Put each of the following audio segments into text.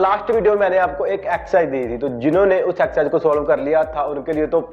Last video में मैंने आपको एक एक्सरसाइज दी थी, तो जिन्होंने उस एक्सरसाइज को सॉल्व कर लिया था उनके लिए तो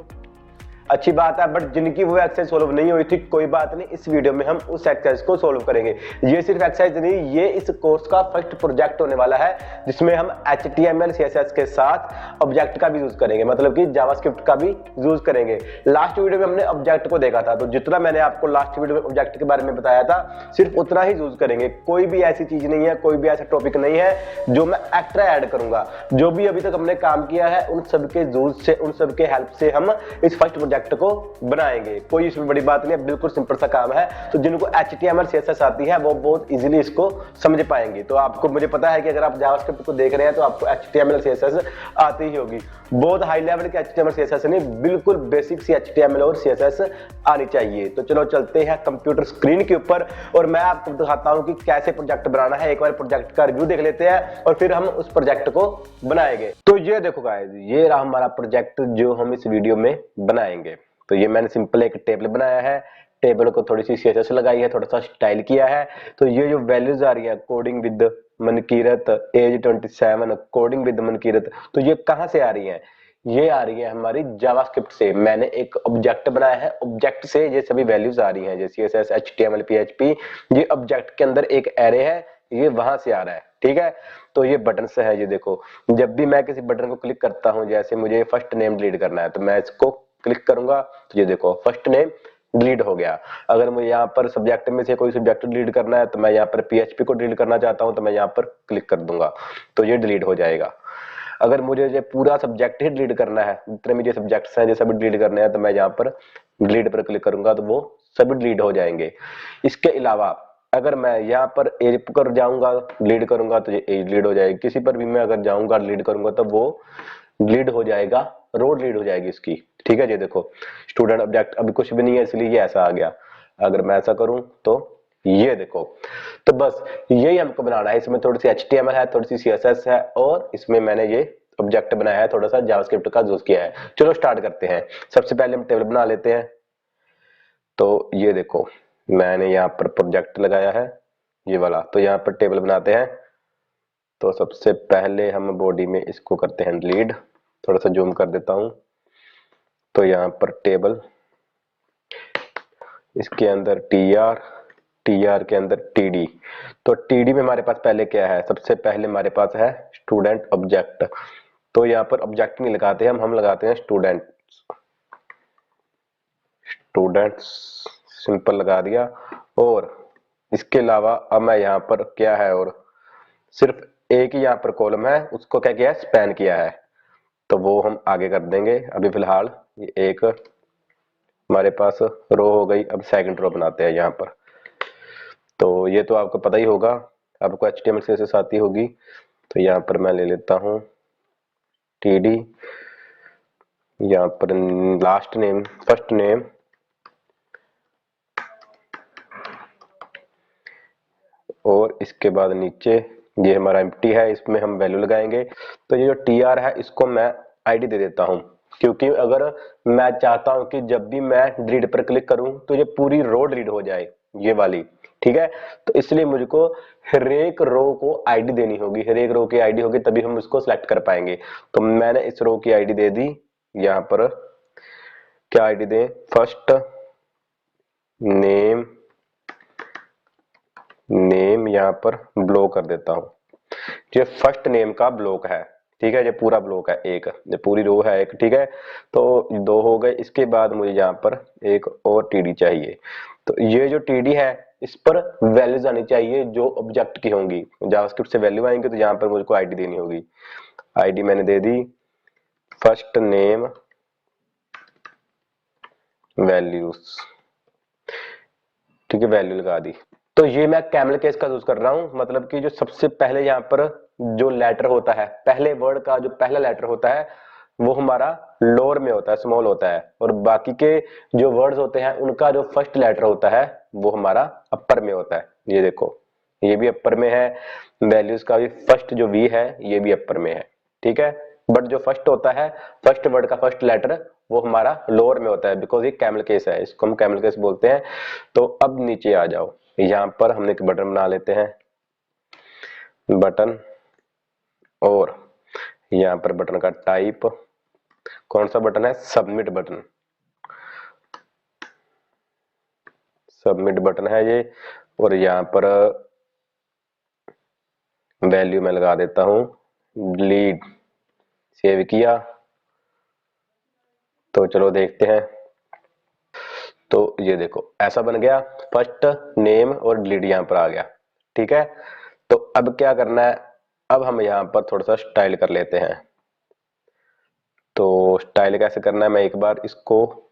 अच्छी बात है, बट जिनकी वो एक्सरसाइज सॉल्व नहीं हुई थी कोई बात नहीं, इस वीडियो में हम उस एक्सरसाइज को सॉल्व करेंगे। ये सिर्फ एक्सरसाइज नहीं, ये इस कोर्स का फर्स्ट प्रोजेक्ट होने वाला है जिसमें हम HTML CSS के साथ ऑब्जेक्ट का भी यूज करेंगे, मतलब कि जावास्क्रिप्ट का भी यूज करेंगे। लास्ट वीडियो में हमने ऑब्जेक्ट को देखा था, तो जितना मैंने आपको लास्ट वीडियो में ऑब्जेक्ट के बारे में बताया था सिर्फ उतना ही यूज करेंगे। कोई भी ऐसी चीज नहीं है, कोई भी ऐसा टॉपिक नहीं है जो मैं एक्स्ट्रा ऐड करूंगा। जो भी अभी तक हमने काम किया है उन सबके यूज से, उन सबके हेल्प से हम इस फर्स्ट प्रोजेक्ट को बनाएंगे। कोई इसमें बड़ी बात नहीं है, बिल्कुल सिंपल सा काम है। तो जिनको HTML CSS आती है वो बहुत इजीली इसको समझ पाएंगे। तो आपको, मुझे पता है कि अगर आप जावास्क्रिप्ट को देख रहे हैं तो आपको HTML CSS आती ही होगी। बहुत हाई लेवल की HTML CSS नहीं, बिल्कुल बेसिक सी HTML और CSS आनी चाहिए। तो चलो चलते हैं कंप्यूटर स्क्रीन के ऊपर और मैं आपको दिखाता हूं कि कैसे प्रोजेक्ट बनाना है। एक बार प्रोजेक्ट का रिव्यू देख लेते हैं और फिर हम उस प्रोजेक्ट को बनाएंगे। तो ये देखो गाइस, ये रहा हमारा प्रोजेक्ट जो हम इस वीडियो में बनाएंगे। तो ये मैंने सिंपल एक टेबल बनाया है, टेबल को थोड़ी सी CSS लगाई है, थोड़ा सा स्टाइल किया है। तो ये जो वैल्यूज आ रही है, coding with Mankirat, age 27, coding with Mankirat, तो ये कहां से आ रही है? ये आ रही है हमारी जावास्क्रिप्ट से। मैंने एक ऑब्जेक्ट बनाया है, ऑब्जेक्ट से ये सभी वैल्यूज आ रही हैं, जैसे CSS HTML PHP। ये ऑब्जेक्ट के अंदर एक एरे है, ये वहां से आ रहा है, ठीक है। तो ये बटन से है, ये देखो, जब भी मैं किसी बटन को क्लिक करता हूं, जैसे मुझे फर्स्ट नेम डिलीट करना है तो मैं इसको क्लिक करूंगा तो ये देखो फर्स्ट नेम डिलीट हो गया। अगर मुझे यहाँ पर सब्जेक्ट में से कोई सब्जेक्ट डिलीट करना है तो मैं यहाँ पर PHP को डिलीट करना चाहता हूं तो मैं यहाँ पर क्लिक कर दूंगा तो ये डिलीट हो जाएगा। अगर मुझे ये पूरा सब्जेक्ट ही डिलीट करना है, जितने मुझे सब्जेक्ट्स हैं, जैसे भी डिलीट करने हैं, तो मैं यहाँ पर डिलीट पर क्लिक करूंगा तो वो सभी डिलीट हो जाएंगे। इसके अलावा अगर मैं यहाँ पर एज पर जाऊंगा, डिलीट करूंगा तो ये एज डिलीट हो जाएगी। किसी पर भी मैं अगर जाऊंगा डिलीट करूंगा तो वो डिलीट हो जाएगा, रो डिलीट हो जाएगी इसकी, ठीक है। ये देखो स्टूडेंट ऑब्जेक्ट अभी कुछ भी नहीं है इसलिए ये ऐसा आ गया। अगर मैं ऐसा करूं तो ये देखो। तो बस यही हमको बनाना है। इसमें थोड़ी सी HTML है, थोड़ी सी CSS है और इसमें मैंने ये ऑब्जेक्ट बनाया है, थोड़ा सा जावास्क्रिप्ट का यूज किया है। चलो स्टार्ट करते हैं। सबसे पहले हम टेबल बना लेते हैं। तो ये देखो मैंने यहाँ पर प्रोजेक्ट लगाया है ये वाला, तो यहाँ पर टेबल बनाते हैं। तो सबसे पहले हम बॉडी में इसको करते हैं डिलीट, थोड़ा सा जूम कर देता हूं। तो यहाँ पर टेबल, इसके अंदर TR, TR के अंदर TD। तो TD में हमारे पास पहले क्या है? सबसे पहले हमारे पास है स्टूडेंट ऑब्जेक्ट। तो यहाँ पर ऑब्जेक्ट नहीं लगाते हम लगाते हैं स्टूडेंट। स्टूडेंट्स सिंपल लगा दिया। और इसके अलावा अब मैं यहाँ पर क्या है, और सिर्फ एक ही यहाँ पर कॉलम है, उसको क्या किया है? स्पैन किया है। तो वो हम आगे कर देंगे। अभी फिलहाल ये एक हमारे पास रो हो गई। अब सेकंड रो बनाते हैं यहाँ पर। तो ये तो आपको पता ही होगा, आपको HTML CSS आती होगी। तो यहाँ पर मैं ले लेता हूँ TD, यहाँ पर लास्ट नेम, फर्स्ट नेम, और इसके बाद नीचे ये हमारा एम्प्टी है, इसमें हम वैल्यू लगाएंगे। तो ये जो TR है इसको मैं ID दे देता हूं, क्योंकि अगर मैं चाहता हूं कि जब भी मैं डिलीट पर क्लिक करूं तो ये पूरी रो डिलीट हो जाए, ये वाली, ठीक है। तो इसलिए मुझको हर एक रो को ID देनी होगी, हर एक रो की ID होगी तभी हम उसको सिलेक्ट कर पाएंगे। तो मैंने इस रो की ID दे दी। यहाँ पर क्या ID दें? फर्स्ट नेम, नेम यहाँ पर ब्लॉक कर देता हूं। ये फर्स्ट नेम का ब्लॉक है, ठीक है। ये पूरा ब्लॉक है एक, ये पूरी रो है एक, ठीक है। तो दो हो गए। इसके बाद मुझे यहाँ पर एक और TD चाहिए। तो ये जो TD है इस पर वैल्यूज आनी चाहिए जो ऑब्जेक्ट की होंगी। जावास्क्रिप्ट से वैल्यू आएंगे तो यहाँ पर मुझको ID देनी होगी। ID मैंने दे दी, फर्स्ट नेम वैल्यूज, ठीक है, वैल्यू लगा दी। तो ये मैं कैमल केस का यूज कर रहा हूं, मतलब कि जो सबसे पहले यहाँ पर जो लेटर होता है, पहले वर्ड का जो पहला लेटर होता है वो हमारा लोअर में होता है, स्मॉल होता है, और बाकी के जो वर्ड्स होते हैं उनका जो फर्स्ट लेटर होता है वो हमारा अपर में होता है। ये देखो ये भी अपर में है, वैल्यूज का भी फर्स्ट जो V है ये भी अपर में है, ठीक है। बट जो फर्स्ट होता है, फर्स्ट वर्ड का फर्स्ट लेटर, वो हमारा लोअर में होता है, बिकॉज ये कैमल केस है, इसको हम कैमल केस बोलते हैं। तो अब नीचे आ जाओ, यहाँ पर हमने एक बटन बना लेते हैं, बटन, और यहाँ पर बटन का टाइप कौन सा बटन है, सबमिट बटन, सबमिट बटन है ये। और यहाँ पर वैल्यू मैं लगा देता हूँ लीड, सेव किया। तो चलो देखते हैं। तो ये देखो ऐसा बन गया, फर्स्ट नेम और लीड यहाँ पर आ गया। ठीक है, तो अब क्या करना है, अब हम यहाँ पर थोड़ा सा स्टाइल कर लेते हैं। तो स्टाइल कैसे करना है, मैं एक बार इसको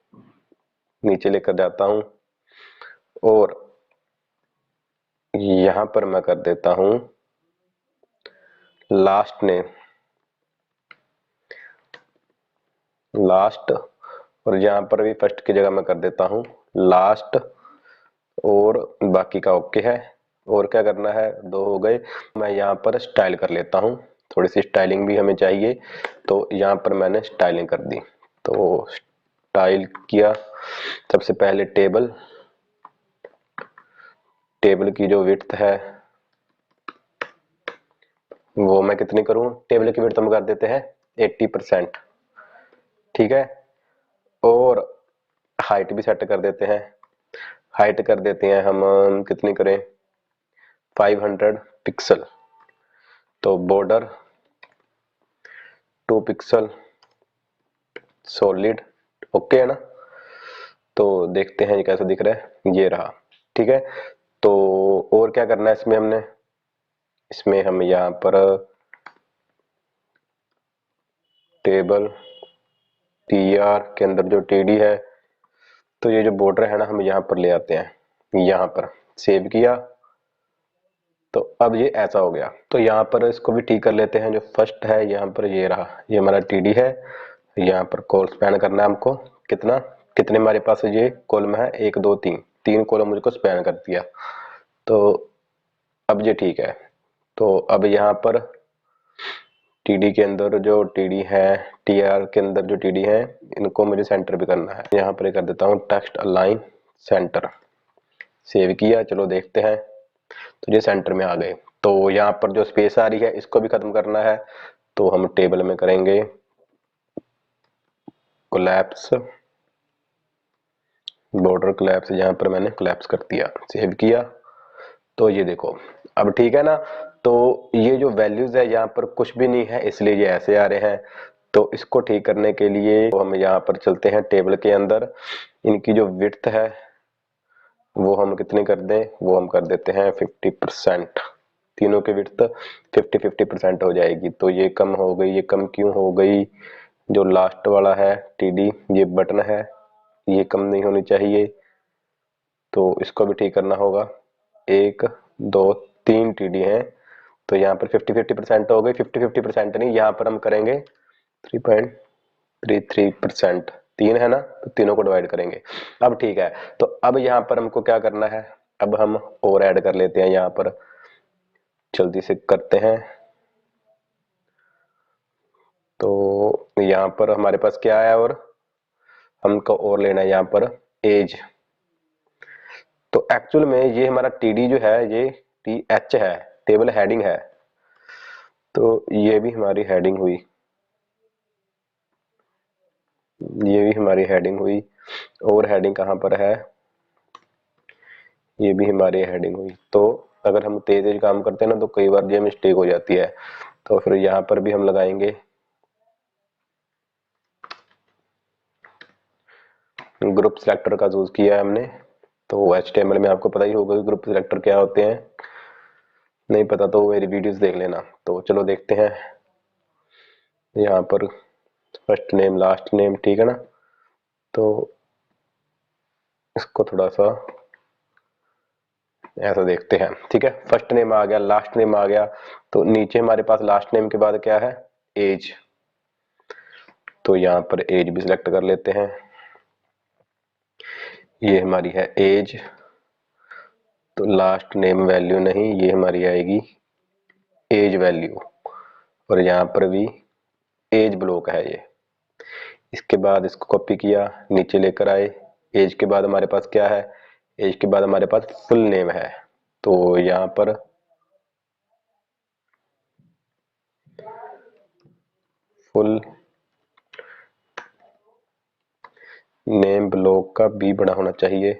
नीचे लेकर जाता हूं और यहां पर मैं कर देता हूं लास्ट नेम, लास्ट, और यहां पर भी फर्स्ट की जगह मैं कर देता हूं लास्ट, और बाकी का ओके है। और क्या करना है, दो हो गए। मैं यहाँ पर स्टाइल कर लेता हूँ, थोड़ी सी स्टाइलिंग भी हमें चाहिए, तो यहाँ पर मैंने स्टाइलिंग कर दी। तो स्टाइल किया, सबसे पहले टेबल, टेबल की जो विड्थ है वो मैं कितनी करूं, टेबल की विड्थ हम कर देते हैं 80%। ठीक है, और हाइट भी सेट कर देते हैं, हाइट कर देते हैं हम कितनी करें, 500 पिक्सल। तो बॉर्डर 2 पिक्सल, सॉलिड, ओके है ना। तो देखते हैं ये कैसा दिख रहा है, ये रहा। ठीक है, तो और क्या करना है इसमें हमने, इसमें हम यहाँ पर टेबल टीआर के अंदर जो टीडी है, तो ये जो बॉर्डर है ना हम यहाँ पर ले आते हैं, यहाँ पर सेव किया। तो अब ये ऐसा हो गया। तो यहाँ पर इसको भी ठीक कर लेते हैं। जो फर्स्ट है यहाँ पर ये रहा, ये हमारा टीडी है। यहाँ पर कॉल स्पैन करना है हमको, कितना, कितने हमारे पास ये कॉलम है, 1 2 3, 3 कॉलम मुझको स्पैन कर दिया। तो अब ये ठीक है। तो अब यहाँ पर टीडी के अंदर जो टीडी है, टीआर के अंदर जो टीडी है, इनको मुझे सेंटर भी करना है। यहाँ पर कर देता हूँ टेक्स्ट अलाइन सेंटर, सेव किया। चलो देखते हैं, तो ये सेंटर में आ गए। तो यहाँ पर जो स्पेस आ रही है इसको भी खत्म करना है, तो हम टेबल में करेंगे कोलैप्स, बॉर्डर कोलैप्स, यहाँ पर मैंने कोलैप्स कर दिया, सेव किया। तो ये देखो अब ठीक है ना। तो ये जो वैल्यूज है यहाँ पर कुछ भी नहीं है, इसलिए ये ऐसे आ रहे हैं। तो इसको ठीक करने के लिए तो हम यहाँ पर चलते हैं टेबल के अंदर, इनकी जो विड्थ है वो हम कितनी कर दें, वो हम कर देते हैं 50%। तीनों की विड्थ 50-50% हो जाएगी। तो ये कम हो गई, ये कम क्यों हो गई, जो लास्ट वाला है टीडी, ये बटन है, ये कम नहीं होनी चाहिए, तो इसको भी ठीक करना होगा। 1 2 3 टीडी हैं, तो यहाँ पर 50-50% हो गई। 50-50% नहीं, यहाँ पर हम करेंगे 3.33%, 3 है ना, तो तीनों को डिवाइड करेंगे। अब ठीक है, तो अब यहाँ पर हमको क्या करना है, अब हम और ऐड कर लेते हैं, यहाँ पर जल्दी से करते हैं। तो यहाँ पर हमारे पास क्या है, और हमको और लेना है यहाँ पर एज। तो एक्चुअल में ये हमारा टीडी जो है ये टी एच है, टेबल हेडिंग है। तो ये भी हमारी हेडिंग हुई, ये भी हमारी हेडिंग हुई। और हेडिंग कहाँ पर है, ये भी हमारी हेडिंग हुई। तो अगर हम तेज तेज काम करते हैं ना तो कई बार ये मिस्टेक हो जाती है। तो फिर यहाँ पर भी हम लगाएंगे ग्रुप सिलेक्टर का यूज किया है हमने। तो HTML में आपको पता ही होगा कि ग्रुप सिलेक्टर क्या होते हैं, नहीं पता तो मेरी वीडियोस देख लेना। तो चलो देखते हैं, यहाँ पर फर्स्ट नेम लास्ट नेम, ठीक है ना। तो इसको थोड़ा सा ऐसा देखते हैं, ठीक है। फर्स्ट नेम आ गया, लास्ट नेम आ गया, तो नीचे हमारे पास लास्ट नेम के बाद क्या है, एज। तो यहाँ पर एज भी सिलेक्ट कर लेते हैं, ये हमारी है एज। तो लास्ट नेम वैल्यू नहीं, ये हमारी आएगी एज वैल्यू, और यहाँ पर भी एज ब्लॉक है ये। इसके बाद इसको कॉपी किया, नीचे लेकर आए। एज के बाद हमारे पास क्या है, एज के बाद हमारे पास फुल नेम है। तो यहाँ पर फुल नेम ब्लॉक का बी बड़ा होना चाहिए।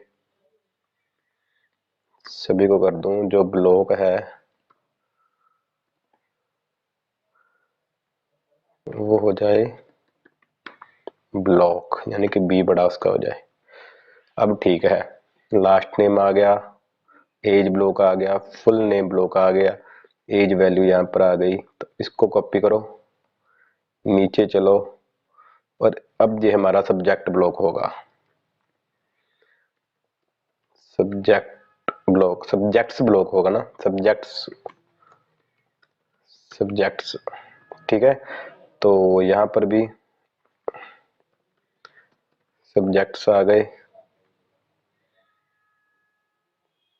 सभी को कर दूं, जो ब्लॉक है वो हो जाए ब्लॉक, यानी कि बी बड़ा उसका हो जाए। अब ठीक है, लास्ट नेम आ गया, एज ब्लॉक आ गया, फुल नेम ब्लॉक आ गया, एज वैल्यू यहाँ पर आ गई। तो इसको कॉपी करो, नीचे चलो, और अब ये हमारा सब्जेक्ट ब्लॉक होगा। सब्जेक्ट ब्लॉक, सब्जेक्ट्स ब्लॉक होगा ना, सब्जेक्ट्स। ठीक है, तो यहाँ पर भी सब्जेक्ट्स आ गए।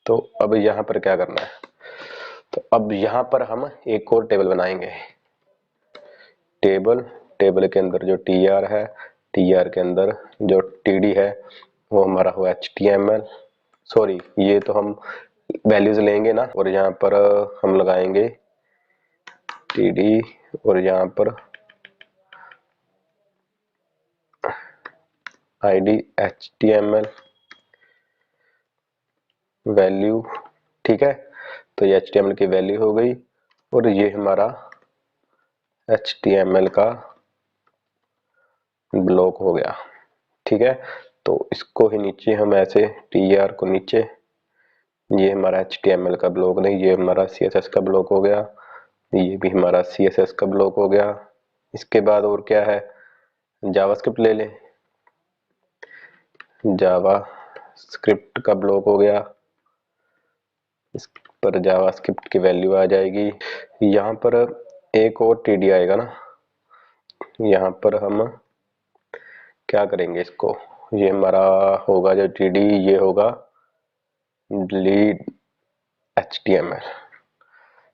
तो अब यहाँ पर क्या करना है, तो अब यहाँ पर हम एक और टेबल बनाएंगे। टेबल के अंदर जो टीआर है, टीआर के अंदर जो टीडी है वो हमारा हो HTML। सॉरी, ये तो हम वैल्यूज लेंगे ना, और यहाँ पर हम लगाएंगे टीडी, और यहाँ पर ID HTML वैल्यू। ठीक है, तो ये HTML की वैल्यू हो गई, और ये हमारा HTML का ब्लॉक हो गया। ठीक है, तो इसको ही नीचे हम ऐसे TR को नीचे, ये हमारा HTML का ब्लॉक नहीं, ये हमारा CSS का ब्लॉक हो गया, ये भी हमारा CSS का ब्लॉक हो गया। इसके बाद और क्या है, जावास्क्रिप्ट ले लें, जावा स्क्रिप्ट का ब्लॉक हो गया, इस पर जावास्क्रिप्ट की वैल्यू आ जाएगी। यहाँ पर एक और टीडी आएगा ना, यहाँ पर हम क्या करेंगे इसको, ये हमारा होगा जो टीडी, ये होगा डिलीट HTML।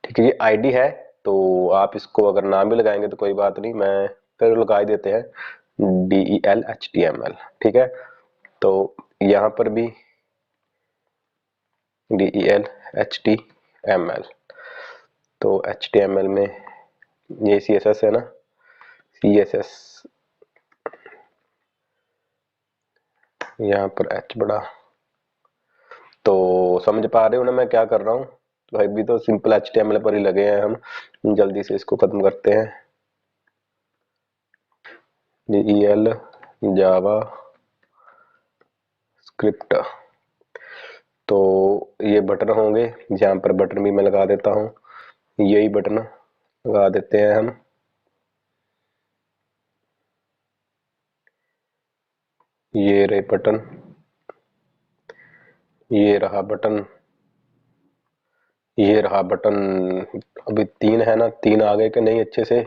ठीक है, ये आईडी है, तो आप इसको अगर नाम भी लगाएंगे तो कोई बात नहीं, मैं फिर लगा ही देते हैं DEL HTML। ठीक है, तो यहाँ पर भी DEL HTML, तो HTML में ये CSS है ना, CSS यहाँ पर H बड़ा। तो समझ पा रहे हो ना मैं क्या कर रहा हूँ, तो अभी तो सिंपल HTML पर ही लगे हैं हम, जल्दी से इसको खत्म करते हैं। DEL जावा स्क्रिप्ट, तो ये बटन होंगे, यहाँ पर बटन भी मैं लगा देता हूँ, यही बटन लगा देते हैं हम। ये रहे बटन, ये रहा बटन, ये रहा बटन। अभी 3 है ना, 3 आ गए कि नहीं अच्छे से,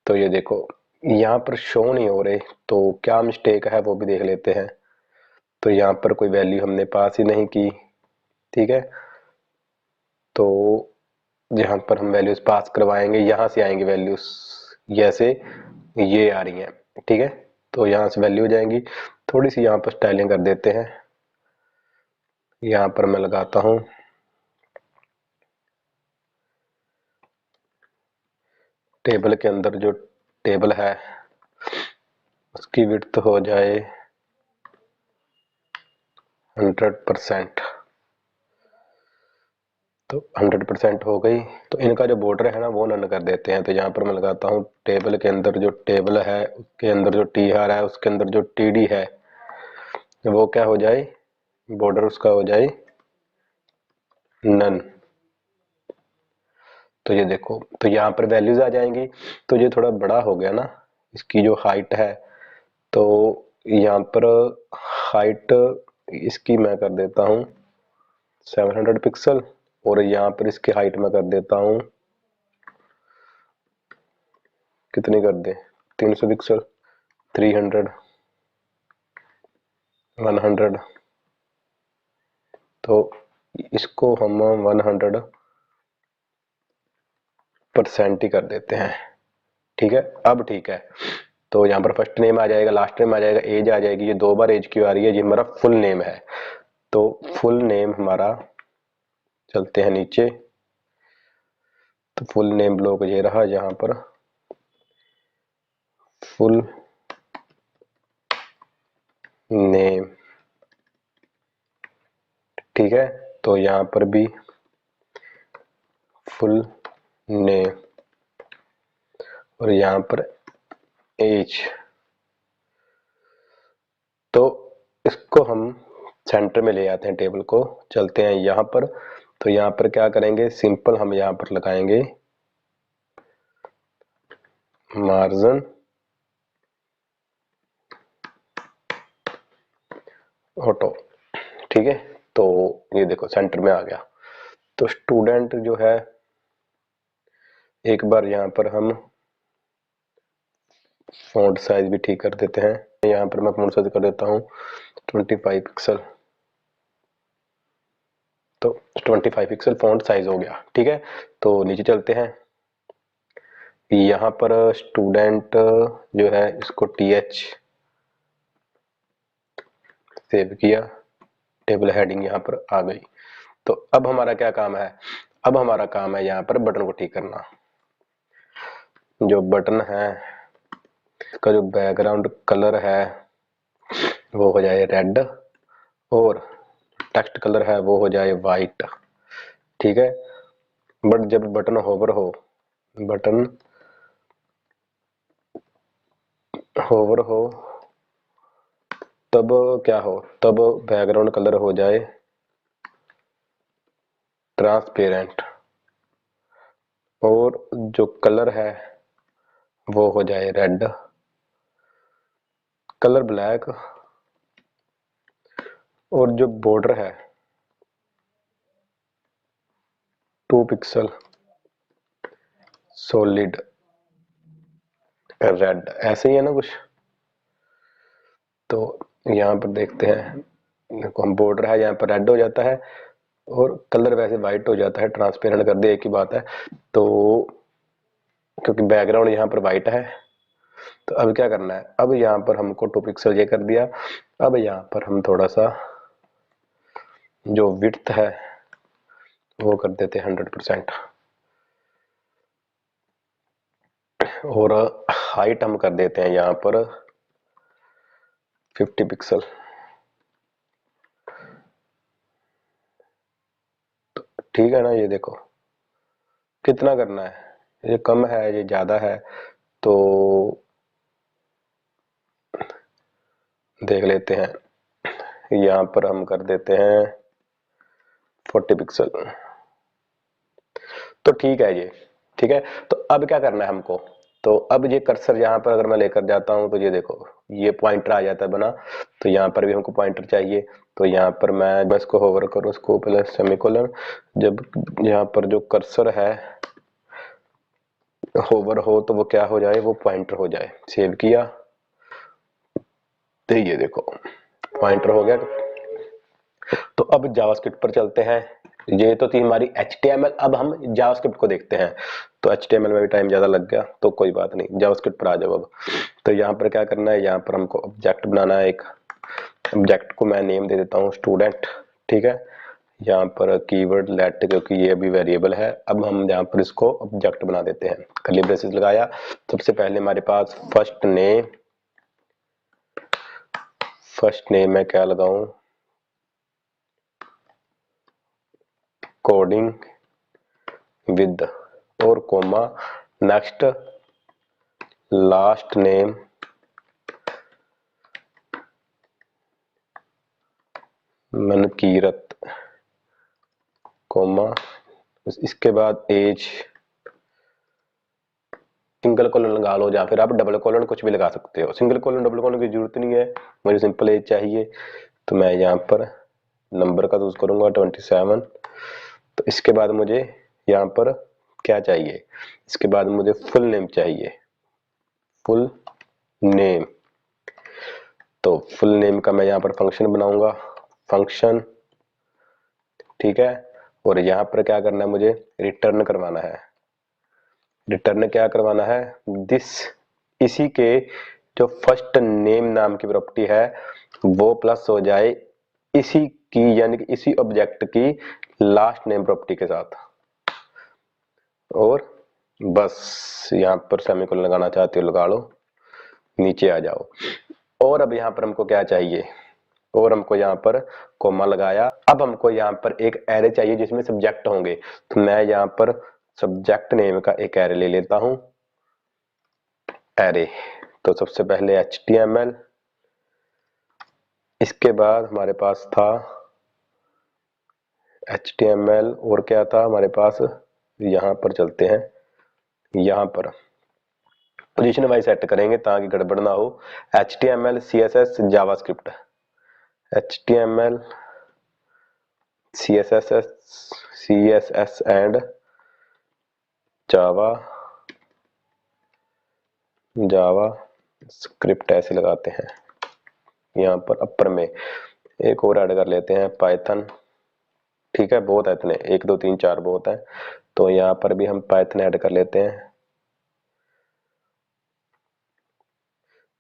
तो ये देखो यहाँ पर शो नहीं हो रहे, तो क्या मिस्टेक है वो भी देख लेते हैं। तो यहाँ पर कोई वैल्यू हमने पास ही नहीं की। ठीक है, तो यहाँ पर हम वैल्यूज पास करवाएंगे, यहाँ से आएंगे वैल्यूज, जैसे ये आ रही हैं। ठीक है, तो यहाँ से वैल्यू हो जाएंगी। थोड़ी सी यहाँ पर स्टाइलिंग कर देते हैं, यहाँ पर मैं लगाता हूँ टेबल के अंदर जो टेबल है उसकी विड्थ हो जाए 100%। तो 100% हो गई, तो इनका जो बॉर्डर है ना वो नन कर देते हैं। तो यहाँ पर मैं लगाता हूँ टेबल के अंदर जो टेबल है उसके अंदर जो TR है उसके अंदर जो TD है वो क्या हो जाए, बॉर्डर उसका हो जाए नन। तो ये देखो, तो यहाँ पर वैल्यूज आ जाएंगी। तो ये थोड़ा बड़ा हो गया ना, इसकी जो हाइट है, तो यहाँ पर हाइट इसकी मैं कर देता हूँ 700 पिक्सल, और यहाँ पर इसकी हाइट में कर देता हूँ, कितनी कर दे, 300 पिक्सल, 300, 100। तो इसको हम 100% ही कर देते हैं। ठीक है, अब ठीक है, तो यहाँ पर फर्स्ट नेम आ जाएगा, लास्ट नेम आ जाएगा, एज आ जाएगी। ये 2 बार एज क्यों आ रही है, ये हमारा फुल नेम है। तो फुल नेम हमारा, चलते हैं नीचे, तो फुल नेम ब्लॉक ये रहा, यहाँ पर फुल नेम, ठीक है। तो यहां पर भी फुल नेम और यहां पर एज। तो इसको हम सेंटर में ले आते हैं, टेबल को चलते हैं यहां पर। तो यहां पर क्या करेंगे, सिंपल हम यहां पर लगाएंगे मार्जिन ऑटो, ठीक है। तो ये देखो सेंटर में आ गया। तो स्टूडेंट जो है, एक बार यहां पर हम फॉन्ट साइज भी ठीक कर देते हैं। यहां पर मैं फॉन्ट साइज कर देता हूं 25 पिक्सल। तो 25 पिक्सल फॉन्ट साइज हो गया, ठीक है। तो नीचे चलते हैं, यहां पर स्टूडेंट जो है इसको TH सेव किया, टेबल हेडिंग यहां पर आ गई। तो अब हमारा क्या काम है, अब हमारा काम है यहां पर बटन को ठीक करना। जो बटन है इसका जो बैकग्राउंड कलर है वो हो जाए रेड और टेक्स्ट कलर है वो हो जाए वाइट, ठीक है। बट जब बटन होवर हो, बटन होवर हो तब क्या हो, तब बैकग्राउंड कलर हो जाए ट्रांसपेरेंट और जो कलर है वो हो जाए रेड, कलर ब्लैक। और जो बॉर्डर है 2 पिक्सल सॉलिड रेड, ऐसे ही है ना कुछ। तो यहाँ पर देखते हैं, देखो हम बॉर्डर है यहाँ पर रेड हो जाता है और कलर वैसे वाइट हो जाता है, ट्रांसपेरेंट कर दे, एक ही बात है। तो क्योंकि बैकग्राउंड यहाँ पर वाइट है, तो अब क्या करना है, अब यहाँ पर हमको 2 पिक्सल ये कर दिया। अब यहाँ पर हम थोड़ा सा जो विड्थ है वो कर देते हैं 100% और हाइट हम कर देते हैं यहाँ पर 50 पिक्सल। तो ठीक है ना, ये देखो कितना करना है, ये कम है ये ज्यादा है, तो देख लेते हैं। यहाँ पर हम कर देते हैं 40 पिक्सल, तो ठीक है ये, ठीक है। तो अब क्या करना है हमको, तो अब ये कर्सर यहाँ पर अगर मैं लेकर जाता हूँ तो ये देखो ये पॉइंटर आ जाता है बना। तो यहाँ पर भी हमको पॉइंटर चाहिए, तो यहाँ पर मैं बस को होवर करूँ, उसको प्लस सेमीकोलन, जब यहाँ पर जो कर्सर है होवर हो तो वो क्या हो जाए, वो पॉइंटर हो जाए। सेव किया तो ये देखो पॉइंटर हो गया। तो अब जावास्क्रिप्ट पर चलते हैं। ये तो थी हमारी HTML, अब हम जावास्क्रिप्ट को देखते हैं। तो HTML में भी टाइम ज्यादा लग गया तो कोई बात नहीं, जावास्क्रिप्ट पर आ जाओ अब। तो यहाँ पर क्या करना है, यहाँ पर हमको ऑब्जेक्ट बनाना है एक। ऑब्जेक्ट को मैं नेम दे देता हूँ स्टूडेंट, ठीक है। यहाँ पर कीवर्ड लेट, क्योंकि ये अभी वेरिएबल है, अब हम यहाँ पर इसको ऑब्जेक्ट बना देते हैं। कर्ली ब्रेसेस लगाया, सबसे पहले हमारे पास फर्स्ट नेम मैं क्या लगाऊं, कोडिंग विद और comma, next last name Mankirat, comma, इसके बाद एज, सिंगल कॉलन लगा लो या फिर आप डबल कॉलन कुछ भी लगा सकते हो। सिंगल कॉलन डबल कॉलन की जरूरत नहीं है, मुझे सिंपल एज चाहिए। तो मैं यहाँ पर नंबर का यूज करूंगा 27। तो इसके बाद मुझे यहाँ पर क्या चाहिए, इसके बाद मुझे फुल नेम चाहिए, फुल नेम। तो फुल नेम का मैं यहाँ पर फंक्शन बनाऊंगा, फंक्शन, ठीक है। और यहाँ पर क्या करना है, मुझे रिटर्न करवाना है। रिटर्न क्या करवाना है, दिस, इसी के जो फर्स्ट नेम नाम की प्रॉपर्टी है वो प्लस हो जाए इसी की, यानी कि इसी ऑब्जेक्ट की लास्ट नेम प्रॉपर्टी के साथ। और बस यहाँ पर सेमीकोलन लगाना चाहते हो लगा लो, नीचे आ जाओ। और अब यहाँ पर हमको क्या चाहिए, और हमको यहाँ पर कोमा लगाया। अब हमको यहाँ पर एक एरे चाहिए जिसमें सब्जेक्ट होंगे, तो मैं यहाँ पर सब्जेक्ट नेम का एक एरे ले लेता हूं, एरे। तो सबसे पहले HTML, इसके बाद हमारे पास था HTML, और क्या था हमारे पास, यहाँ पर चलते हैं, यहाँ पर पोजीशन वाइज सेट करेंगे ताकि गड़बड़ ना हो। HTML, CSS, JavaScript, HTML, CSS and Java script ऐसे लगाते हैं। यहाँ पर अपर में एक और ऐड कर लेते हैं, पाइथन। ठीक है, बहुत है इतने, 1 2 3 4 बहुत है, तो यहाँ पर भी हम पाइथन ऐड कर लेते हैं।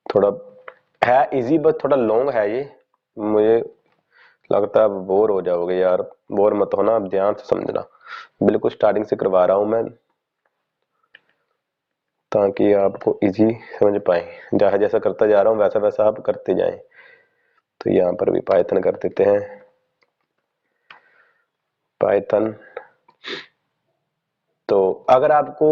थोड़ा है इजी बस थोड़ा लॉन्ग है ये, मुझे लगता है बोर हो जाओगे यार। बोर मत होना, अब ध्यान से समझना, बिल्कुल स्टार्टिंग से करवा रहा हूं मैं ताकि आपको इजी समझ पाए। जैसा जैसा करता जा रहा हूँ वैसा वैसा आप करते जाएं। तो यहाँ पर भी पाइथन कर देते हैं, पाइथन। तो अगर आपको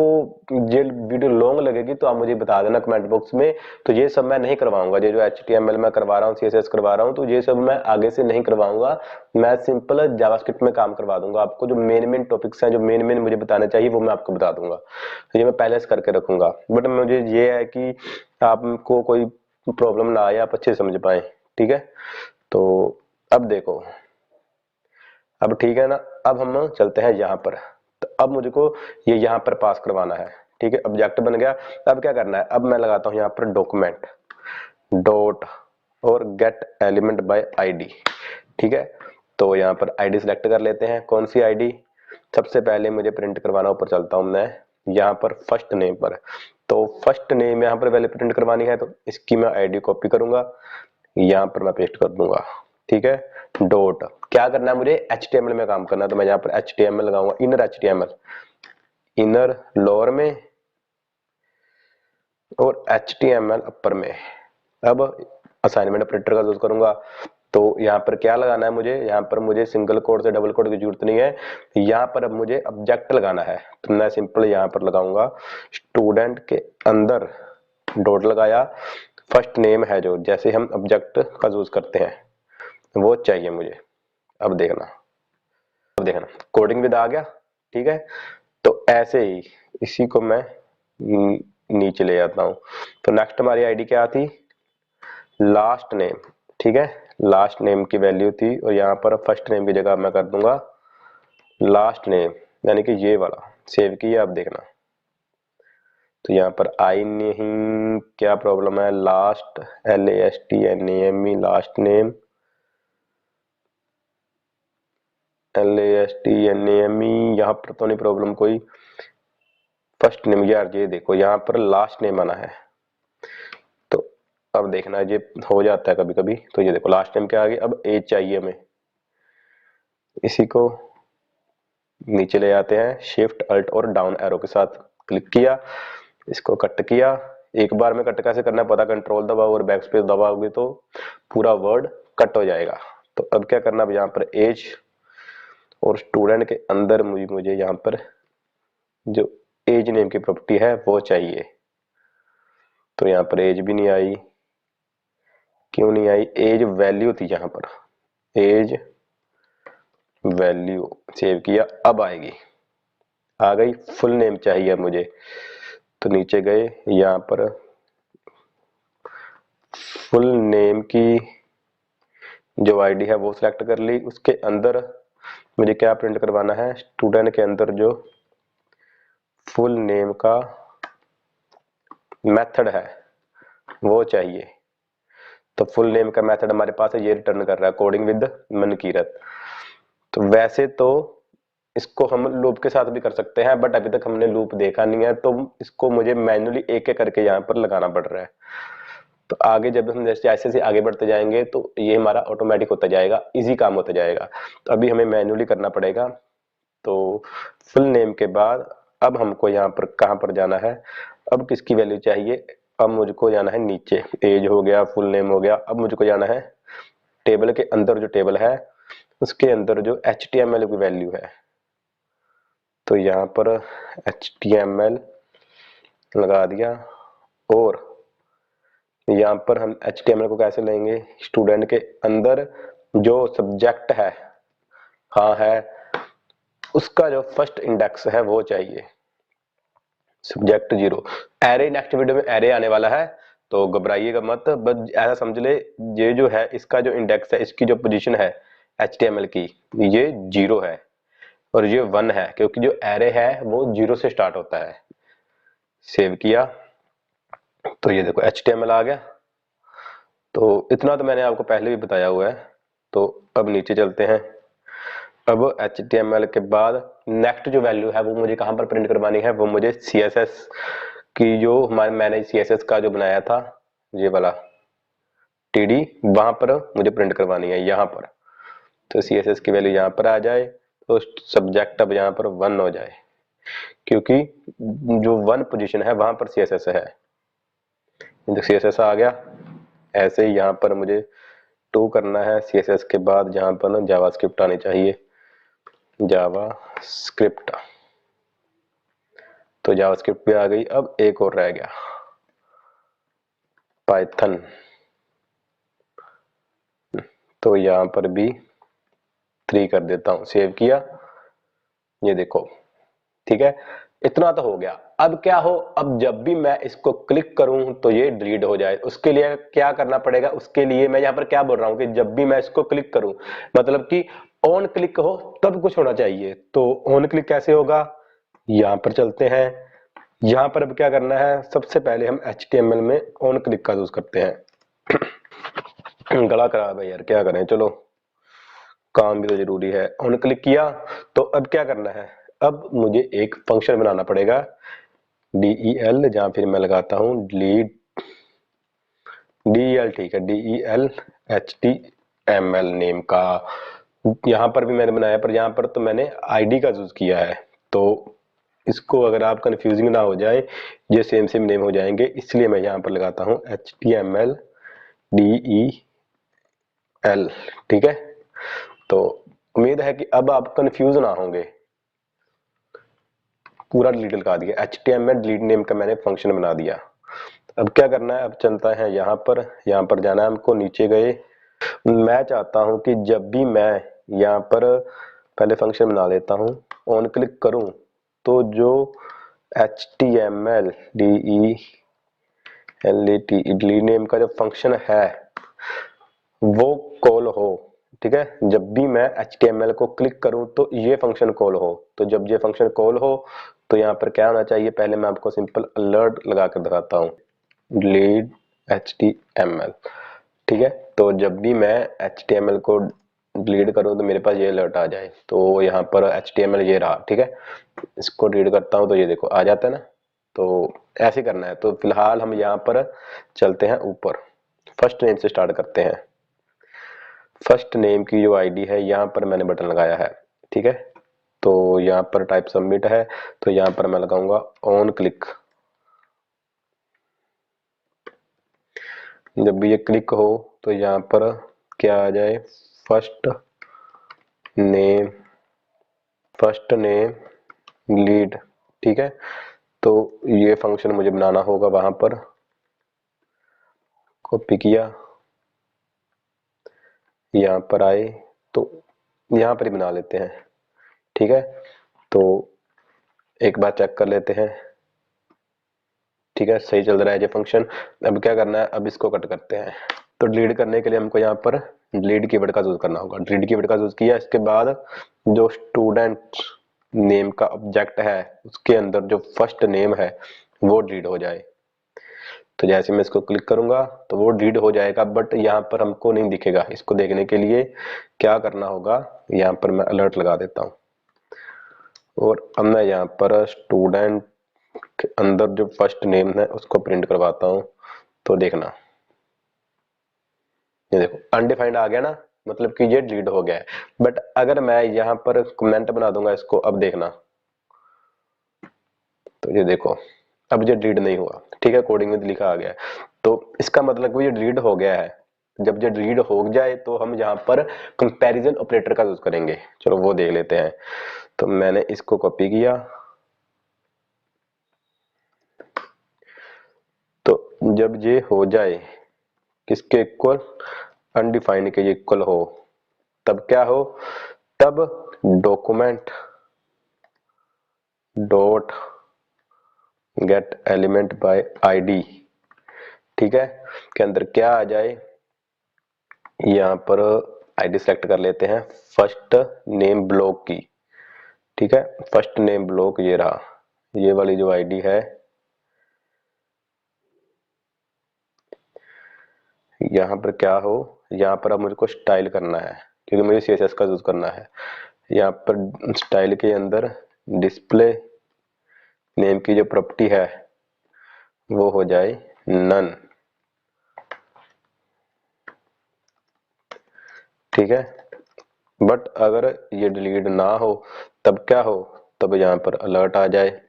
ये वीडियो लॉन्ग लगेगी तो आप मुझे बता देना कमेंट बॉक्स में। तो ये सब मैं नहीं करवाऊंगा, ये जो HTML मैं करवा रहा हूँ, CSS करवा रहा हूँ, तो ये सब मैं आगे से नहीं करवाऊंगा। मैं सिंपल जावास्क्रिप्ट में काम करवा दूंगा आपको। जो मेन टॉपिक्स हैं, जो मेन मुझे बताने चाहिए, वो मैं आपको बता दूंगा। तो ये मैं पहले से करके रखूंगा, बट मुझे ये है कि आपको कोई प्रॉब्लम ना आए, आप अच्छे से समझ पाए। ठीक है, तो अब देखो, अब ठीक है ना। अब हम चलते हैं यहाँ पर। तो अब मुझको ये यहाँ पर पास करवाना है। ठीक है, ऑब्जेक्ट बन गया। अब क्या करना है, अब मैं लगाता हूँ यहाँ पर डॉक्यूमेंट डॉट और गेट एलिमेंट बाय ID। ठीक है, तो यहाँ पर ID सिलेक्ट कर लेते हैं। कौन सी ID, सबसे पहले मुझे प्रिंट करवाना, ऊपर चलता हूँ मैं यहाँ पर फर्स्ट नेम पर। तो फर्स्ट नेम यहाँ पर वैल्यू प्रिंट करवानी है, तो इसकी मैं ID कॉपी करूंगा, यहाँ पर मैं पेस्ट कर दूंगा। ठीक है, डॉट क्या करना है, मुझे HTML में काम करना है, तो मैं यहाँ पर HTML लगाऊंगा, इनर HTML, इनर लोअर में और HTML अपर में। अब असाइनमेंट प्रिंटर का यूज करूंगा, तो यहाँ पर क्या लगाना है मुझे, यहाँ पर मुझे सिंगल कोड से डबल कोड की जरूरत नहीं है। यहाँ पर अब मुझे ऑब्जेक्ट लगाना है, तो मैं सिंपल यहाँ पर लगाऊंगा स्टूडेंट के अंदर डॉट लगाया, फर्स्ट नेम है जो जैसे हम ऑब्जेक्ट का यूज करते हैं वो चाहिए मुझे। अब देखना कोडिंग विद आ गया। ठीक है, तो ऐसे ही इसी को मैं नीचे ले जाता हूं। तो नेक्स्ट हमारी आईडी क्या थी, लास्ट नेम। ठीक है, लास्ट नेम की वैल्यू थी, और यहाँ पर फर्स्ट नेम की जगह मैं कर दूंगा लास्ट नेम, यानी कि ये वाला। सेव किया, अब देखना, तो यहाँ पर आई नहीं, क्या प्रॉब्लम है, last LASTNAME, last name LASTNAME, यहाँ पर तो नहीं प्रॉब्लम कोई। फर्स्ट नेम, यार ये देखो यहाँ पर लास्ट नेम आना है, तो अब देखना ये हो जाता है कभी कभी। तो ये देखो लास्ट नेम क्या आ गया। अब एज चाहिए हमें, इसी को नीचे ले आते हैं, शिफ्ट अल्ट और डाउन एरो के साथ क्लिक किया, इसको कट किया। एक बार में कट कैसे करना है पता, कंट्रोल दबाओ और बैक स्पेस दबाओगे तो पूरा वर्ड कट हो जाएगा। तो अब क्या करना, अब यहाँ पर एज और स्टूडेंट के अंदर मुझे यहाँ पर जो एज नेम की प्रॉपर्टी है वो चाहिए। तो यहाँ पर एज भी नहीं आई, क्यों नहीं आई, एज वैल्यू थी यहाँ पर, एज वैल्यू, सेव किया, अब आएगी, आ गई। फुल नेम चाहिए मुझे, तो नीचे गए, यहाँ पर फुल नेम की जो आईडी है वो सिलेक्ट कर ली। उसके अंदर मुझे क्या प्रिंट करवाना है, स्टूडेंट के अंदर जो फुल नेम का मेथड है वो चाहिए। तो फुल नेम का मेथड हमारे पास है, ये रिटर्न कर रहा है कोडिंग विद मनकीरत। तो वैसे तो इसको हम लूप के साथ भी कर सकते हैं, बट अभी तक हमने लूप देखा नहीं है, तो इसको मुझे मैन्युअली एक एक करके यहाँ पर लगाना पड़ रहा है। तो आगे जब हम जैसे ऐसे आगे बढ़ते जाएंगे तो ये हमारा ऑटोमेटिक होता जाएगा, इजी काम होता जाएगा। तो अभी हमें मैन्युअली करना पड़ेगा। तो फुल नेम के बाद अब हमको यहाँ पर कहाँ पर जाना है, अब किसकी वैल्यू चाहिए, अब मुझको जाना है नीचे, एज हो गया, फुल नेम हो गया। अब मुझको जाना है टेबल के अंदर, जो टेबल है उसके अंदर जो HTML की वैल्यू है, तो यहाँ पर HTML लगा दिया। और यहाँ पर हम HTML को कैसे लेंगे, स्टूडेंट के अंदर जो सब्जेक्ट है, हाँ है, उसका जो फर्स्ट इंडेक्स है वो चाहिए, सब्जेक्ट 0। एरे नेक्स्ट वीडियो में एरे आने वाला है, तो घबराइएगा मत, बस ऐसा समझ ले ये जो है इसका जो इंडेक्स है, इसकी जो पोजीशन है HTML की, ये 0 है और ये 1 है, क्योंकि जो एरे है वो 0 से स्टार्ट होता है। सेव किया तो ये देखो HTML आ गया। तो इतना तो मैंने आपको पहले भी बताया हुआ है। तो अब नीचे चलते हैं। अब HTML के बाद नेक्स्ट जो वैल्यू है वो मुझे कहां पर प्रिंट करवानी है, वो मुझे CSS की जो मैंने CSS का जो बनाया था, ये वाला TD, वहां पर मुझे प्रिंट करवानी है यहाँ पर। तो CSS की वैल्यू यहाँ पर आ जाए, तो सब्जेक्ट अब यहाँ पर 1 हो जाए, क्योंकि जो 1 पोजीशन है वहां पर CSS है। CSS आ गया। ऐसे ही यहाँ पर मुझे 2 करना है। CSS के बाद जहां पर ना जावास्क्रिप्ट आनी चाहिए, जावास्क्रिप्ट, तो जावास्क्रिप्ट भी आ गई। अब एक और रह गया, पाइथन। तो यहाँ पर भी 3 कर देता हूँ। सेव किया, ये देखो, ठीक है, इतना तो हो गया। अब क्या हो, अब जब भी मैं इसको क्लिक करूं तो ये डिलीट हो जाए, उसके लिए क्या करना पड़ेगा, उसके लिए मैं यहाँ पर क्या बोल रहा हूँ कि जब भी मैं इसको क्लिक करूं, मतलब कि ऑन क्लिक हो तब कुछ होना चाहिए। तो ऑन क्लिक कैसे होगा, यहाँ पर चलते हैं। यहाँ पर अब क्या करना है, सबसे पहले हम HTML में ऑन क्लिक का यूज करते हैं। गला खराब है यार, क्या करें, चलो काम भी तो जरूरी है। ऑन क्लिक किया तो अब क्या करना है, अब मुझे एक फंक्शन बनाना पड़ेगा, del, जहां फिर मैं लगाता हूं delete, del, ठीक है, del HTML नेम का। यहां पर भी मैंने बनाया, पर यहां पर तो मैंने ID का यूज किया है। तो इसको अगर आप कंफ्यूजिंग ना हो जाए, ये सेम सेम नेम हो जाएंगे, इसलिए मैं यहां पर लगाता हूं HTML del, ठीक है। तो उम्मीद है कि अब आप कंफ्यूज ना होंगे। पूरा डिलीट लगा दिया, HTML डिलीट नेम का मैंने फंक्शन बना दिया। अब क्या करना है, अब चलता है यहाँ पर जाना है हमको, नीचे गए। मैं चाहता हूं कि जब भी मैं यहाँ पर पहले फंक्शन बना लेता हूं, ऑन क्लिक करूं तो जो HTML डिलीट नेम का जो फंक्शन है वो कॉल हो, ठीक है। जब भी मैं HTML को क्लिक करूं तो ये फंक्शन कॉल हो। तो जब ये फंक्शन कॉल हो तो यहाँ पर क्या होना चाहिए, पहले मैं आपको सिंपल अलर्ट लगा कर दिखाता हूँ, डिलीट HTML, ठीक है। तो जब भी मैं HTML को डिलीट करूं तो मेरे पास ये अलर्ट आ जाए। तो यहाँ पर HTML ये रहा, ठीक है। इसको डिलीट करता हूं तो ये देखो आ जाता है ना। तो ऐसे करना है। तो फिलहाल हम यहाँ पर चलते हैं ऊपर, फर्स्ट नेम से स्टार्ट करते हैं। फर्स्ट नेम की जो ID है यहाँ पर मैंने बटन लगाया है, ठीक है। तो यहाँ पर टाइप सबमिट है, तो यहाँ पर मैं लगाऊंगा ऑन क्लिक। जब भी ये क्लिक हो तो यहाँ पर क्या आ जाए, फर्स्ट नेम लीड, ठीक है। तो ये फंक्शन मुझे बनाना होगा, वहां पर कॉपी किया, यहाँ पर आए तो यहाँ पर ही बना लेते हैं, ठीक है। तो एक बार चेक कर लेते हैं, ठीक है, सही चल रहा है ये फंक्शन। अब क्या करना है, अब इसको कट करते हैं। तो डिलीट करने के लिए हमको यहाँ पर डिलीट कीवर्ड का यूज करना होगा। डिलीट कीवर्ड का यूज किया, इसके बाद जो स्टूडेंट नेम का ऑब्जेक्ट है उसके अंदर जो फर्स्ट नेम है वो डिलीट हो जाए। तो जैसे मैं इसको क्लिक करूंगा तो वो डिलीट हो जाएगा, बट यहाँ पर हमको नहीं दिखेगा। इसको देखने के लिए क्या करना होगा, यहाँ पर मैं अलर्ट लगा देता हूँ और अब मैं यहाँ पर स्टूडेंट के अंदर जो फर्स्ट नेम है उसको प्रिंट करवाता हूँ। तो देखना, ये देखो अनडिफाइंड आ गया ना, मतलब कि ये डिलीट हो गया है। बट अगर मैं यहाँ पर कमेंट बना दूंगा इसको, अब देखना, तो ये देखो अब ये डिलीट नहीं हुआ, ठीक है, कोडिंग में लिखा आ गया है। तो इसका मतलब वो ये डिलीट हो गया है। जब ये डिलीट हो जाए तो हम यहाँ पर कंपैरिजन ऑपरेटर का यूज करेंगे। चलो वो देख लेते हैं। तो मैंने इसको कॉपी किया, तो जब ये हो जाए किसके इक्वल, अनडिफाइंड के इक्वल हो, तब क्या हो, तब document dot gate element by ID, ठीक है, के अंदर क्या आ जाए, यहाँ पर आईडी सेलेक्ट कर लेते हैं फर्स्ट नेम ब्लॉक की, ठीक है। फर्स्ट नेम ब्लॉक ये रहा, ये वाली जो आईडी है, यहाँ पर क्या हो, यहाँ पर अब मुझको स्टाइल करना है क्योंकि मुझे सीएसएस का यूज करना है। यहाँ पर स्टाइल के अंदर डिस्प्ले नेम की जो प्रॉपर्टी है वो हो जाए नन, ठीक है। बट अगर ये डिलीट ना हो तब क्या हो, तब यहाँ पर अलर्ट आ जाए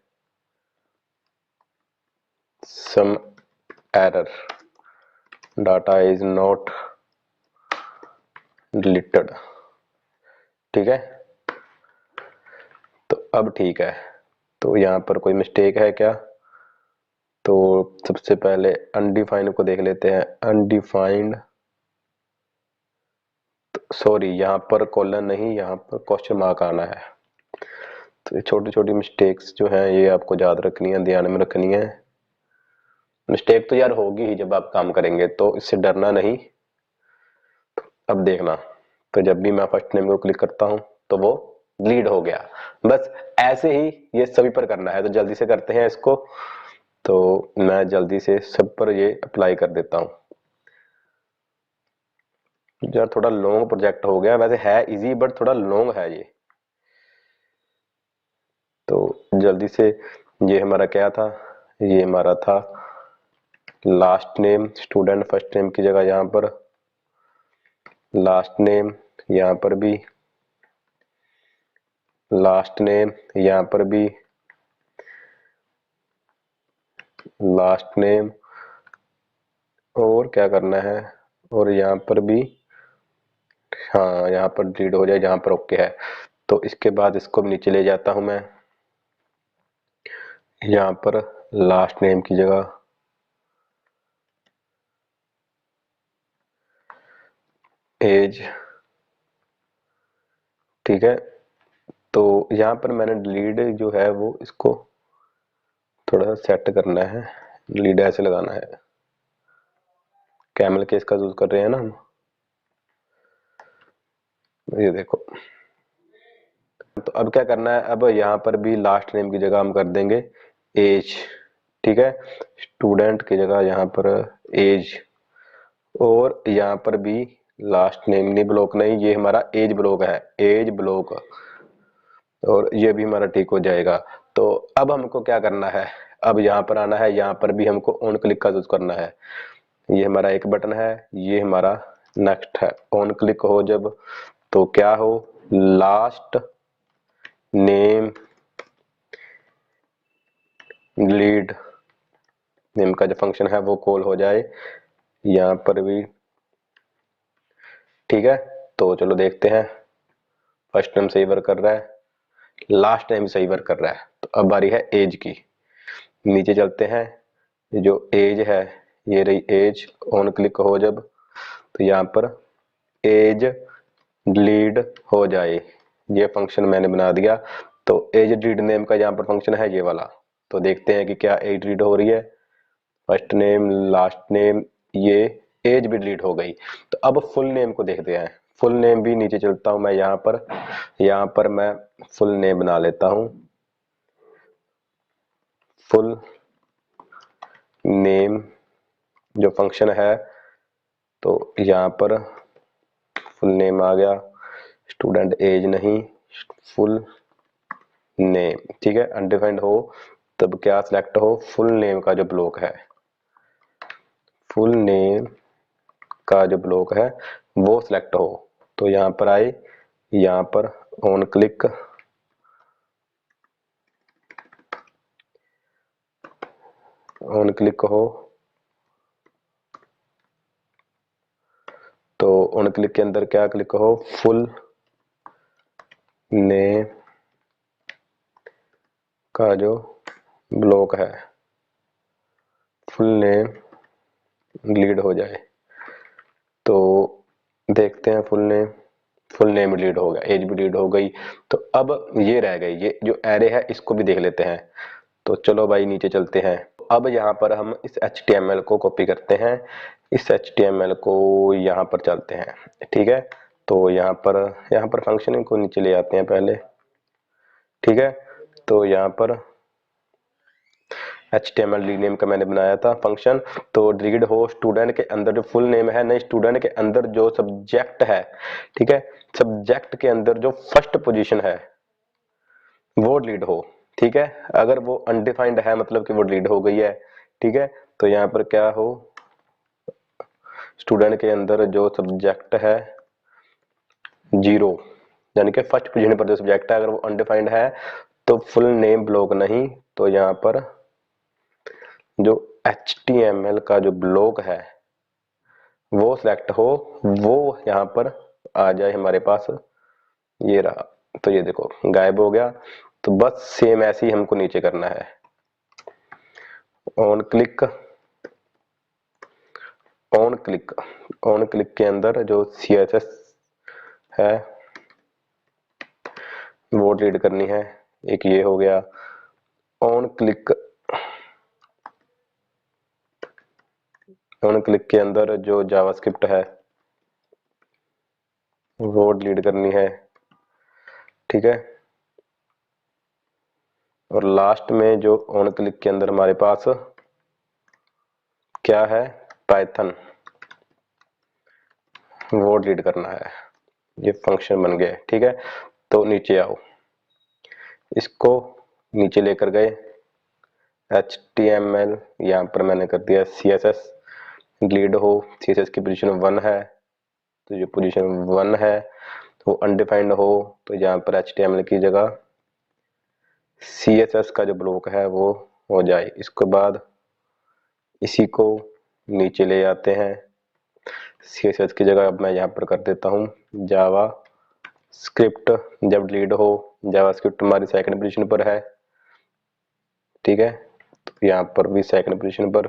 some error, data is not deleted, ठीक है। तो अब ठीक है, तो यहाँ पर कोई मिस्टेक है क्या, तो सबसे पहले अनडिफाइंड को देख लेते हैं। अनडिफाइंड, सॉरी यहाँ पर कॉलन नहीं, यहाँ पर क्वेश्चन मार्क आना है। तो ये छोटी छोटी मिस्टेक्स जो हैं ये आपको याद रखनी है, ध्यान में रखनी है। मिस्टेक तो यार होगी ही जब आप काम करेंगे, तो इससे डरना नहीं। अब देखना, तो जब भी मैं फर्स्ट नेम को क्लिक करता हूं तो वो डिलीट हो गया। बस ऐसे ही ये सभी पर करना है, तो जल्दी से करते हैं इसको। तो मैं जल्दी से सब पर ये अप्लाई कर देता हूं। यार थोड़ा लॉन्ग प्रोजेक्ट हो गया, वैसे है इजी बट थोड़ा लॉन्ग है ये। तो जल्दी से, ये हमारा क्या था, ये हमारा था last name, student first name की जगह यहाँ पर लास्ट नेम, यहाँ पर भी लास्ट नेम, यहाँ पर भी लास्ट नेम, और क्या करना है, और यहाँ पर भी, हाँ यहाँ पर डिलीट हो जाए जहाँ पर ओके है। तो इसके बाद इसको नीचे ले जाता हूं मैं, यहाँ पर लास्ट नेम की जगह एज, ठीक है। तो यहाँ पर मैंने डिलीट जो है वो इसको थोड़ा सा सेट करना है, डिलीट ऐसे लगाना है, कैमल केस का यूज कर रहे हैं ना हम, ये देखो। तो अब क्या करना है, अब यहाँ पर भी लास्ट नेम की जगह हम कर देंगे एज, ठीक है। स्टूडेंट की जगह यहाँ पर एज, और यहाँ पर भी लास्ट नेम नहीं, ब्लॉक नहीं, ये हमारा एज ब्लॉक है, एज ब्लॉक, और ये भी हमारा ठीक हो जाएगा। तो अब हमको क्या करना है, अब यहाँ पर आना है, यहाँ पर भी हमको ऑन क्लिक का यूज करना है। ये हमारा एक बटन है, ये हमारा नेक्स्ट है। ऑन क्लिक हो जब, तो क्या हो, लास्ट नेम लीड नेम का जो फंक्शन है वो कॉल हो जाए, यहाँ पर भी, ठीक है। तो चलो देखते हैं, फर्स्ट नेम सही वर्क कर रहा है, लास्ट नेम सही वर्क कर रहा है। तो अब बारी है एज की, नीचे चलते हैं, जो एज है ये रही एज, ऑन क्लिक हो जब, तो यहाँ पर एज डिलीट हो जाए, ये फंक्शन मैंने बना दिया। तो एज डिलीट नेम का यहाँ पर फंक्शन है ये वाला, तो देखते हैं कि क्या एज डिलीट हो रही है, फर्स्ट नेम लास्ट नेम, ये एज भी डिलीट हो गई। तो अब फुल नेम को देखते हैं, फुल नेम भी नीचे चलता हूं मैं, यहाँ पर मैं फुल नेम बना लेता हूं, फुल नेम जो फंक्शन है, तो यहाँ पर फुल नेम आ गया, स्टूडेंट एज नहीं, फुल नेम, ठीक है। अनडिफाइंड हो तब क्या सिलेक्ट हो, फुल नेम का जो ब्लॉक है, फुल नेम का जो ब्लॉक है वो सिलेक्ट हो। तो यहाँ पर आए, यहाँ पर ऑन क्लिक, ऑन क्लिक हो तो ऑन क्लिक के अंदर क्या क्लिक हो, फुल नेम का जो ब्लॉक है, फुल नेम डिलीट हो जाए। तो देखते हैं, फुल नेम डिलीट हो गया, एज भी डिलीट हो गई। तो अब ये रह गई, ये जो एरे है इसको भी देख लेते हैं। तो चलो भाई नीचे चलते हैं। अब यहाँ पर हम इस HTML को कॉपी करते हैं, इस HTML को यहाँ पर चलते हैं, ठीक है। तो यहाँ पर फंक्शन को नीचे ले आते हैं पहले, ठीक है। तो यहाँ पर HTML रीनेम का मैंने बनाया था फंक्शन। तो रीड हो स्टूडेंट के अंदर जो फुल नेम है, नहीं स्टूडेंट के अंदर जो सब्जेक्ट है, ठीक है, सब्जेक्ट के अंदर जो फर्स्ट पोजीशन है वो डिलीट हो, ठीक है। अगर वो अनडिफाइंड है मतलब कि वो डिलीट हो गई है, ठीक है। तो यहाँ पर क्या हो, स्टूडेंट के अंदर जो सब्जेक्ट है 0, यानी कि फर्स्ट पोजीशन पर जो सब्जेक्ट है अगर वो अनडिफाइंड है तो फुल नेम ब्लॉक नहीं। तो यहाँ पर जो HTML का जो ब्लॉक है वो सिलेक्ट हो, वो यहाँ पर आ जाए हमारे पास, ये रहा। तो ये देखो गायब हो गया। तो बस सेम ऐसे ही हमको नीचे करना है। On click, on click, on click के अंदर जो CSS है वो डिलीट करनी है, एक ये हो गया। ऑन क्लिक, ऑन क्लिक के अंदर जो जावास्क्रिप्ट है वो डिलीट करनी है, ठीक है। और लास्ट में जो ऑन क्लिक के अंदर हमारे पास क्या है, पाइथन, वो डिलीट करना है। ये फंक्शन बन गया, ठीक है। तो नीचे आओ, इसको नीचे लेकर गए, HTML यहाँ पर मैंने कर दिया CSS डिलीट हो, CSS की पोजीशन 1 है, तो जो पोजीशन 1 है वो अनडिफाइंड हो, तो यहाँ पर HTML की जगह CSS का जो ब्लॉक है वो हो जाए। इसके बाद इसी को नीचे ले आते हैं, CSS की जगह अब मैं यहाँ पर कर देता हूँ जावा स्क्रिप्ट। जब डिलीट हो, जावा स्क्रिप्ट हमारी सेकंड पोजीशन पर है, ठीक है। तो यहाँ पर भी सेकंड पोजीशन पर,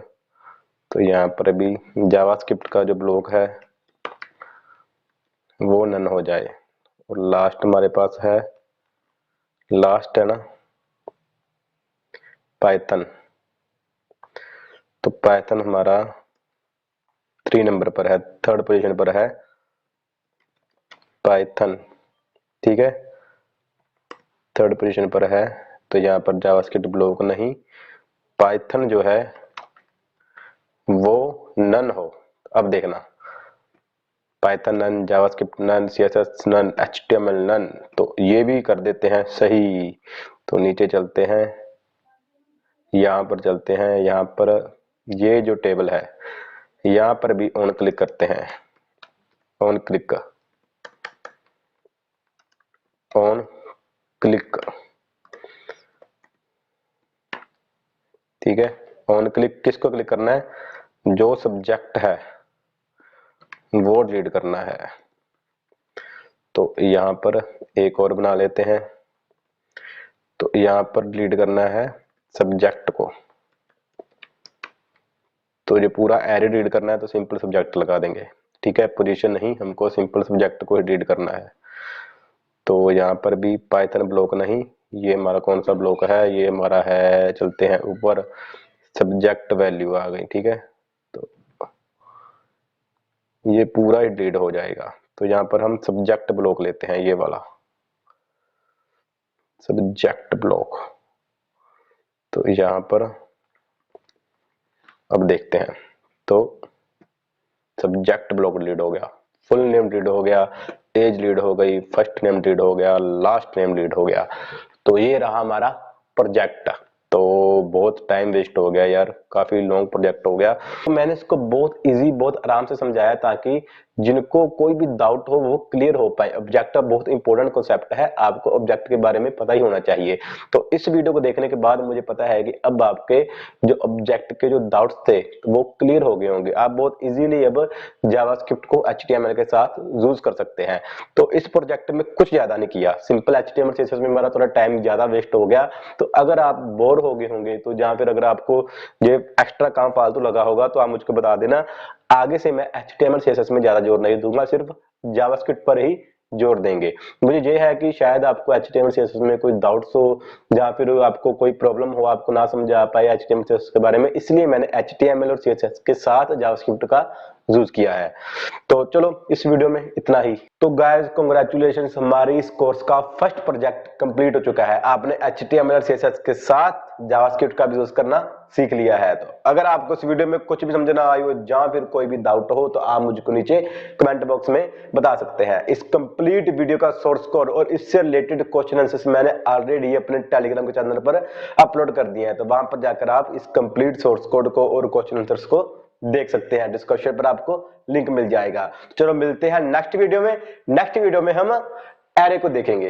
तो यहाँ पर भी जावा स्क्रिप्ट का जो ब्लॉक है वो नन हो जाए। और लास्ट हमारे पास है, लास्ट है ना पाइथन। तो पाइथन हमारा 3 नंबर पर है, थर्ड पोजीशन पर है पाइथन, ठीक है, थर्ड पोजीशन पर है। तो यहाँ पर जावास्क्रिप्ट ब्लॉक नहीं, पाइथन जो है वो नन हो। अब देखना, Python none, JavaScript none, CSS none, HTML none, तो ये भी कर देते हैं सही। तो नीचे चलते हैं, यहाँ पर चलते हैं, यहाँ पर ये जो टेबल है यहाँ पर भी ऑन क्लिक करते हैं, ऑन क्लिक, ऑन क्लिक, ठीक है। ऑन क्लिक किसको क्लिक करना है, जो सब्जेक्ट है वो डिलीट करना है। तो यहाँ पर एक और बना लेते हैं, तो यहाँ पर डिलीट करना है सब्जेक्ट को। तो ये पूरा एरे डिलीट करना है तो सिंपल सब्जेक्ट लगा देंगे, ठीक है, पोजीशन नहीं, हमको सिंपल सब्जेक्ट को डिलीट करना है। तो यहाँ पर भी पाइथन ब्लॉक नहीं, ये हमारा कौन सा ब्लॉक है, ये हमारा है, चलते हैं ऊपर, सब्जेक्ट वैल्यू आ गई, ठीक है। तो ये पूरा ही डिलीट हो जाएगा। तो यहाँ पर हम सब्जेक्ट ब्लॉक लेते हैं, ये वाला सब्जेक्ट ब्लॉक। तो यहाँ पर अब देखते हैं, तो सब्जेक्ट ब्लॉक डिलीट हो गया, फुल नेम डिलीट हो गया, एज डिलीट हो गई, फर्स्ट नेम डिलीट हो गया, लास्ट नेम डिलीट हो गया। तो ये रहा हमारा प्रोजेक्ट। तो बहुत टाइम वेस्ट हो गया यार, काफी लॉन्ग प्रोजेक्ट हो गया। तो मैंने इसको बहुत इजी, बहुत आराम से समझाया ताकि जिनको कोई भी डाउट हो वो क्लियर हो पाए। ऑब्जेक्ट बहुत इंपॉर्टेंट कॉन्सेप्ट है, आपको ऑब्जेक्ट के बारे में पता ही होना चाहिए। तो इस वीडियो को देखने के बाद मुझे पता है कि अब आपके जो ऑब्जेक्ट के जो डाउट्स थे वो क्लियर हो गए होंगे। आप बहुत इजीली अब जावास्क्रिप्ट को HTML के साथ यूज कर सकते हैं। तो इस प्रोजेक्ट में कुछ ज्यादा नहीं किया, सिंपल HTML CSS में हमारा थोड़ा टाइम ज्यादा वेस्ट हो गया। तो अगर आप बोर हो गए होंगे तो जहां फिर अगर आपको ये एक्स्ट्रा काम फालतू लगा होगा तो आप मुझको बता देना। आगे से मैं HTML CSS में ज्यादा जोर नहीं दूंगा, सिर्फ जावास्क्रिप्ट पर ही जोर देंगे। मुझे ये है कि शायद आपको HTML CSS में कोई डाउट्स हो या फिर आपको कोई प्रॉब्लम हो, आपको ना समझ आ पाए HTML CSS के बारे में, इसलिए मैंने HTML और CSS के साथ जावास्क्रिप्ट का यूज किया है। तो चलो इस वीडियो में इतना ही। तो गाइस कांग्रेचुलेशंस, हमारी इस कोर्स का फर्स्ट प्रोजेक्ट कंप्लीट हो चुका है। आपने HTML और CSS के साथ जावास्क्रिप्ट का भी यूज करना सीख लिया है। तो अगर आपको इस वीडियो में कुछ भी समझ ना आई हो या फिर कोई भी डाउट हो तो आप मुझको नीचे कमेंट बॉक्स में बता सकते हैं। इस कंप्लीट वीडियो का सोर्स कोड और इससे रिलेटेड क्वेश्चन आंसर्स मैंने ऑलरेडी अपने टेलीग्राम के चैनल पर अपलोड कर दिए हैं। तो वहां पर जाकर आप इस कंप्लीट सोर्स कोड को और क्वेश्चन आंसर्स को देख सकते हैं। डिस्क्रिप्शन पर आपको लिंक मिल जाएगा। चलो मिलते हैं नेक्स्ट वीडियो में। नेक्स्ट वीडियो में हम एरे को देखेंगे।